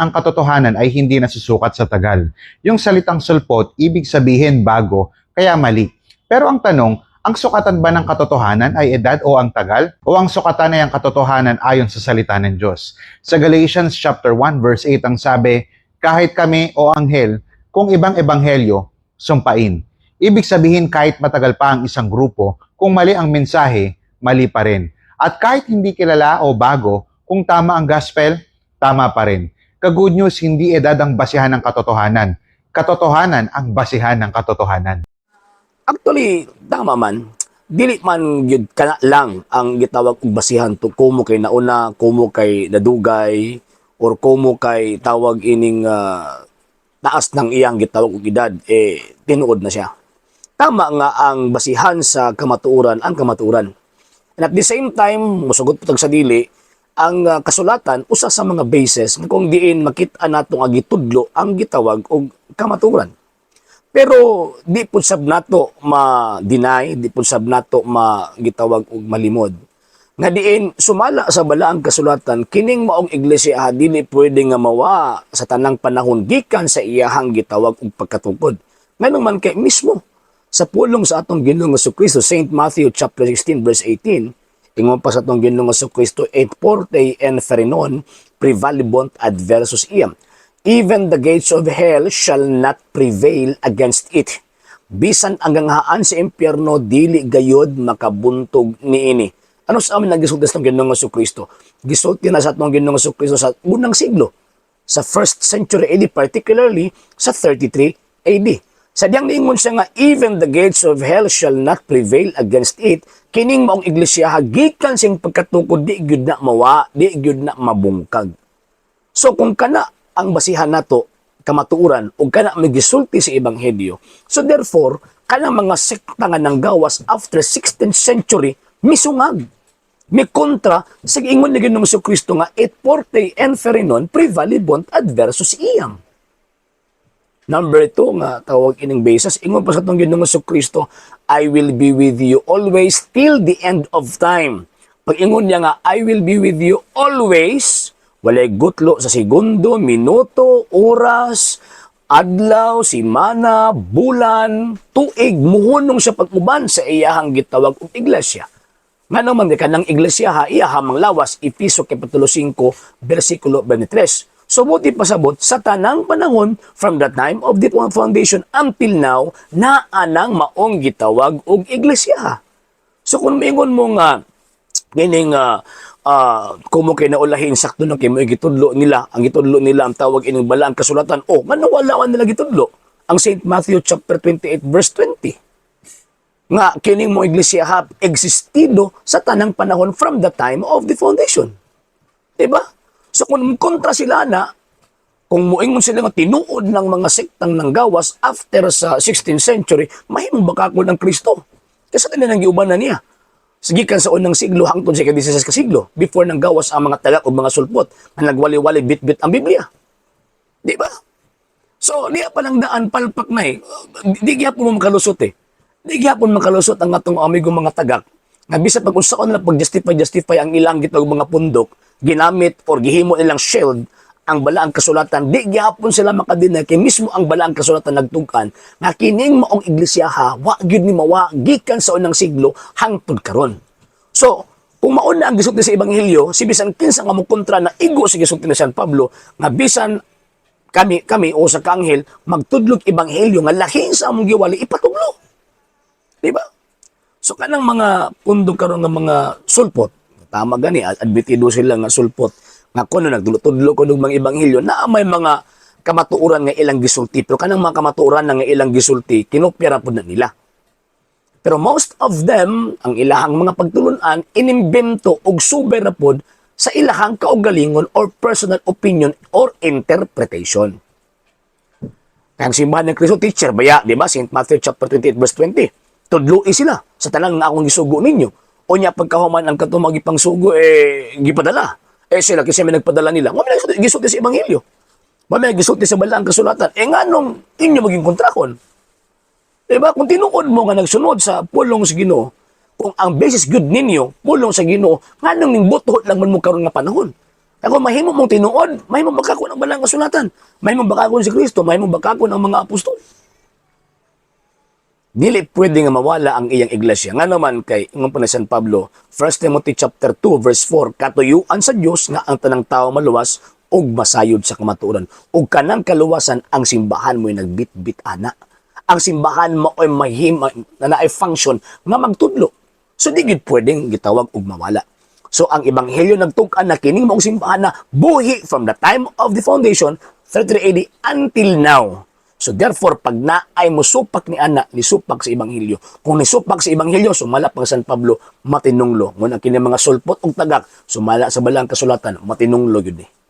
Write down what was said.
ang katotohanan ay hindi nasusukat sa tagal. Yung salitang sulpot, ibig sabihin bago, kaya mali. Pero ang tanong, ang sukatan ba ng katotohanan ay edad o ang tagal? O ang sukatan ay ang katotohanan ayon sa salita ng Diyos? Sa Galatians chapter 1 verse 8 ang sabi, kahit kami o anghel, kung ibang ebanghelyo, sumpain. Ibig sabihin kahit matagal pa ang isang grupo, kung mali ang mensahe, mali pa rin. At kahit hindi kilala o bago, kung tama ang gospel, tama pa rin. Ka-good news, hindi edad ang basihan ng katotohanan. Katotohanan ang basihan ng katotohanan. Actually, tama man. Dili man gyud kana lang ang gitawag og basihan to kumo kay nauna, kumo kay nadugay, or kumo kay tawag ining taas ng iyang gitawag og edad, tinuod na siya. Tama nga ang basihan sa kamatuoran ang kamatuoran. And at the same time, musugot putag sa dili, ang kasulatan usa sa mga bases kung diin makita nato nga gitudlo ang gitawag og kamatuoran. Pero di pud sab nato ma-deny, di pud sab nato gitawag og malimod. Nga diin sumala sa balaang kasulatan kining maong iglesia dili pwede nga mawa sa tanang panahon gikan sa iyahang gitawag og pagkatukod. Ngano man kay mismo sa pulong sa atong Ginoong Jesucristo, Saint Matthew chapter 16 verse 18, ingon pa sa atong Ginoong Jesucristo, et porte enferinon prevalibont adversus iam. Even the gates of hell shall not prevail against it. Bisan hanggang haan sa impyerno, dili gayod makabuntog niini. Ano sa amin nagisulti sa atong Ginoong Jesucristo? Gisulti na sa atong Ginoong Jesucristo sa unang siglo, sa 1st century AD, particularly sa 33 AD. Sadyang niingon siya nga, even the gates of hell shall not prevail against it. Kining maong iglesia, gikan siyang pagkatukod, di gyud na mawa, di gyud na mabungkag. So kung kana ang basihan nato, kamatuuran, o kana may gisulti sa ebanghelyo, so therefore, kanang mga sekta nga ng gawas after 16th century, misungag. May kontra, sa ingon ni Ginoong Jesucristo nga, et porte enferinon prevalibont adversus iam. Number 2 nga tawag ining basis, ingon pa sa atong Ginoong Jesucristo, I will be with you always till the end of time. Pag ingon niya nga, I will be with you always, walay gutlo sa segundo, minuto, oras, adlaw, simana, bulan, tuig, muhunong siya pag-uban sa iyahang gitawag og iglesia. Nga naman di kanang iglesia ha, iyahamang lawas, Efeso kapitulo 5, versikulo 23. So, buti pasabot, sa tanang panahon, from the time of the foundation until now, na anang maong gitawag og iglesia. So, kung maingon mo nga, kining kumo kay naulahin, sakto na kay mo gitudlo nila, ang gitudlo nila, ang tawag ining balaang kasulatan, manawalawan nila gitudlo. Ang St. Matthew chapter 28, verse 20. Nga, kining mo iglesia ha, existido sa tanang panahon from the time of the foundation. Diba? So kung kontra sila na, kung muingon sila nga tinuod ng mga sektang ng gawas after sa 16th century, mahimong bakako ng Kristo. Kasi na nang giuban na niya. Sigikan sa unang siglo hangtod sa 16 ka siglo, before nang gawas ang mga tagak o mga sulpot na nagwali-wali bit-bit ang Biblia. Di ba? So, niya pa lang daan palpak na eh. Di gyapon mo makalusot eh. Di gyapon makalusot ang atong amigo mga tagak. Nga bisa pag unsaon na pag-justify ang ilang gitawag mga pundok, ginamit or gihimo nilang shield ang balaang kasulatan, di gyapon sila makadinay kay mismo ang balaang kasulatan nagtugkan nga kining maong iglesia ha, wa gyud ni mawa gikan sa unang siglo hangtod karon. So, kung mauna ang gisulti sa ebanghelyo, si bisan kinsa nga mo kontra na igo sa gisulti ni San Pablo nga bisan kami o sa kanghel magtudlog ebanghelyo nga lahi sa among giwali ipatuglo. Di ba? So kanang mga pundok karon nga mga sulpot, tama gani, admitido sila nga sulpot. Nga kuno nagtudlo ko ng mga ebanghelyo na may mga kamatuoran nga ilang gisulti. Pero kanang mga kamatuoran nga ilang gisulti, kinopya po na nila. Pero most of them, ang ilahang mga pagtulunan, inimbento og super pod sa ilahang kaugalingon or personal opinion or interpretation. Kaya ang simbahan ng Kristo, teacher, baya, di ba? St. Matthew chapter 28, verse 20. Tudluin sila sa tanang nga akong gisugo ninyo. O niya pagkahuman ang katumagipang sugo, gipadala. Sila kasi may nagpadala nila. Mamaya gisulti sa ebanghelyo. Mamaya gisulti sa balaang kasulatan. Nga nung inyo maging kontrakon. Diba? Kung tinuod mo nga nagsunod sa pulong sa Ginoo, kung ang basis good ninyo, pulong sa Ginoo, nga nung ning buto lang man mo karon nga panahon. Ako mahimo mong tinuod, mahimo bakakon ang balang kasulatan, mahimo bakakon si Kristo, mahimo bakakon ang mga apostol. Dili pwede nga mawala ang iyang iglesia. Nga naman kay ingon pa ni San Pablo, 1 Timothy chapter 2 verse 4, katuyuan sa Dios nga ang tanang tao maluwas ug masayod sa kamatuoran. Ug kanang kaluwasan ang simbahan mo'y nagbit-bit ana. Ang simbahan mo ay mahima na naay function nga magtudlo. So di gid pwedeng gitawag og mawala. So ang ebanghelyo nagtug-an na kining maong simbahan na buhi from the time of the foundation 33 AD until now. So therefore, pag naay mo supak ni ana, nisupak sa ebanghelyo. Kung nisupak sa ebanghelyo, sumala pang San Pablo, matinunglo. Ngunang kini mga sulpot ug tagak, sumala sa balang kasulatan, matinunglo yun eh.